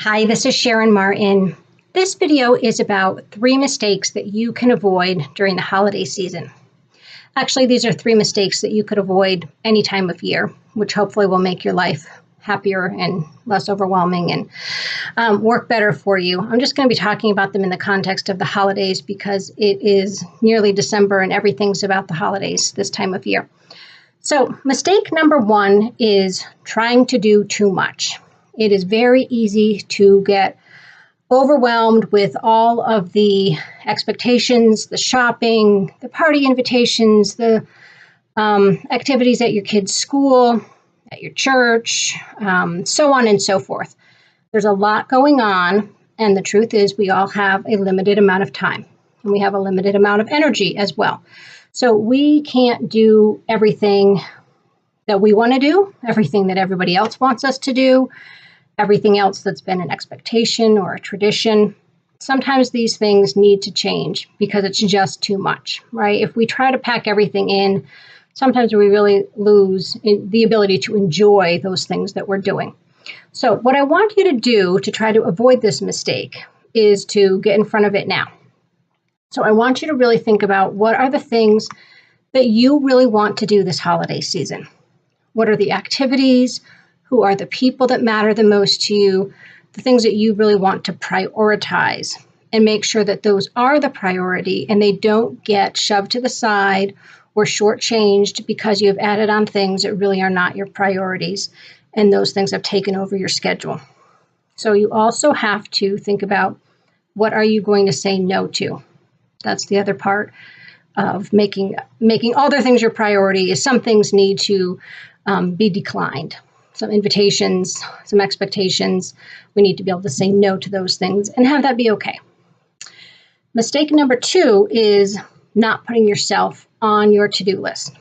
Hi, this is Sharon Martin. This video is about 3 mistakes that you can avoid during the holiday season. Actually, these are 3 mistakes that you could avoid any time of year, which hopefully will make your life happier and less overwhelming and work better for you. I'm just going to be talking about them in the context of the holidays because it is nearly December and everything's about the holidays this time of year. So, mistake number 1 is trying to do too much. It is very easy to get overwhelmed with all of the expectations, the shopping, the party invitations, the activities at your kid's school, at your church, so on and so forth. There's a lot going on, and the truth is we all have a limited amount of time, and we have a limited amount of energy as well. So we can't do everything that we want to do, everything that everybody else wants us to do, everything else that's been an expectation or a tradition. Sometimes these things need to change because it's just too much, right? If we try to pack everything in, sometimes we really lose the ability to enjoy those things that we're doing. So what I want you to do to try to avoid this mistake is to get in front of it now. So I want you to really think about what are the things that you really want to do this holiday season. What are the activities? Who are the people that matter the most to you, the things that you really want to prioritize, and make sure that those are the priority and they don't get shoved to the side or shortchanged because you have added on things that really are not your priorities and those things have taken over your schedule. So you also have to think about what are you going to say no to. That's the other part of making other things your priority is some things need to be declined. Some invitations, some expectations. We need to be able to say no to those things and have that be okay. Mistake number 2 is not putting yourself on your to-do list.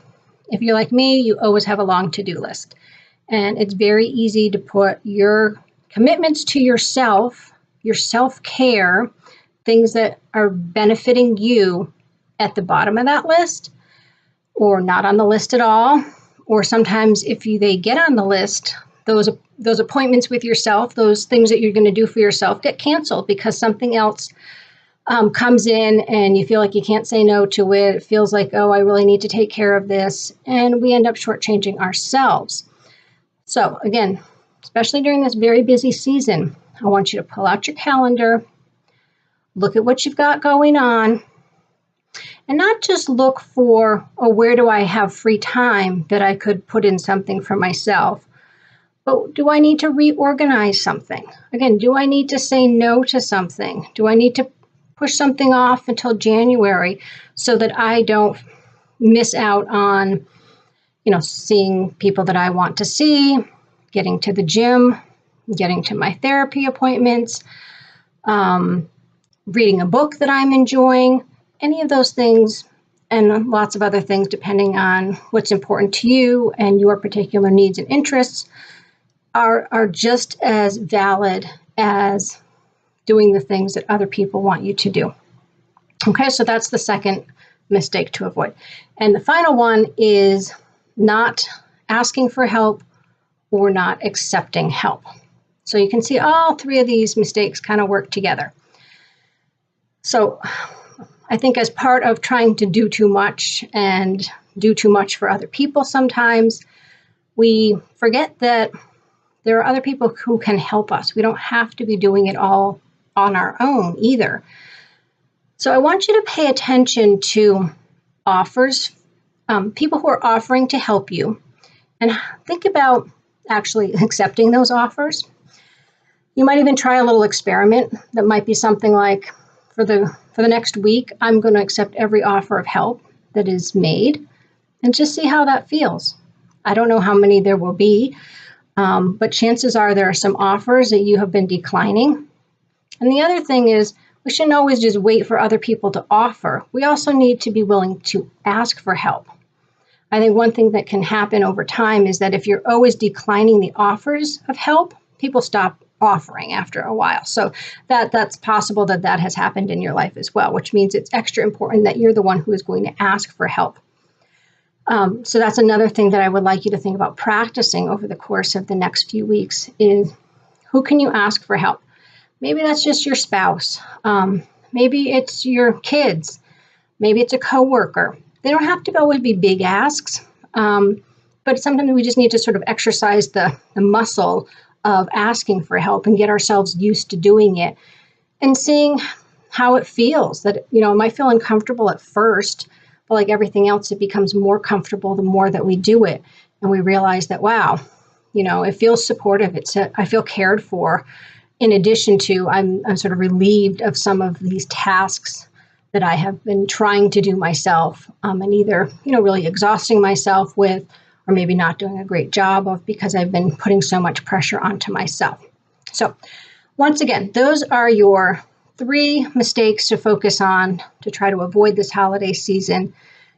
If you're like me, you always have a long to-do list. And it's very easy to put your commitments to yourself, your self-care, things that are benefiting you at the bottom of that list or not on the list at all. Or sometimes if they get on the list, those appointments with yourself, those things that you're going to do for yourself get canceled because something else comes in and you feel like you can't say no to it. It feels like, oh, I really need to take care of this. And we end up shortchanging ourselves. So again, especially during this very busy season, I want you to pull out your calendar, look at what you've got going on, and not just look for, oh, where do I have free time that I could put in something for myself? But do I need to reorganize something? Again, do I need to say no to something? Do I need to push something off until January so that I don't miss out on, seeing people that I want to see, getting to the gym, getting to my therapy appointments, reading a book that I'm enjoying? Any of those things and lots of other things depending on what's important to you and your particular needs and interests are just as valid as doing the things that other people want you to do. Okay, so that's the second mistake to avoid. And the final one is not asking for help or not accepting help. So you can see all 3 of these mistakes kind of work together. So I think as part of trying to do too much and do too much for other people sometimes, we forget that there are other people who can help us. We don't have to be doing it all on our own either. So I want you to pay attention to offers, people who are offering to help you, and think about actually accepting those offers. You might even try a little experiment that might be something like, for the next week, I'm going to accept every offer of help that is made and just see how that feels. I don't know how many there will be, but chances are there are some offers that you have been declining. And the other thing is we shouldn't always just wait for other people to offer. We also need to be willing to ask for help. I think one thing that can happen over time is that if you're always declining the offers of help, people stop offering after a while. So that's possible that has happened in your life as well, which means it's extra important that you're the one who is going to ask for help. So that's another thing that I would like you to think about practicing over the course of the next few weeks is who can you ask for help? Maybe that's just your spouse. Maybe it's your kids. Maybe it's a coworker. They don't have to always be big asks, but sometimes we just need to sort of exercise the muscle of asking for help and get ourselves used to doing it and seeing how it feels. That, it might feel uncomfortable at first, but like everything else, it becomes more comfortable the more that we do it. And we realize that, wow, it feels supportive. I feel cared for. In addition to, I'm sort of relieved of some of these tasks that I have been trying to do myself, and either, really exhausting myself with, or maybe not doing a great job of, because I've been putting so much pressure onto myself. So once again, those are your 3 mistakes to focus on to try to avoid this holiday season.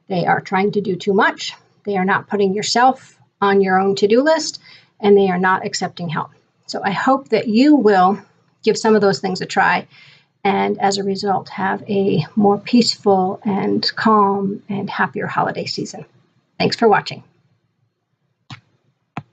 They are trying to do too much. They are not putting yourself on your own to-do list, and they are not accepting help. So I hope that you will give some of those things a try, and as a result, have a more peaceful and calm and happier holiday season. Thanks for watching.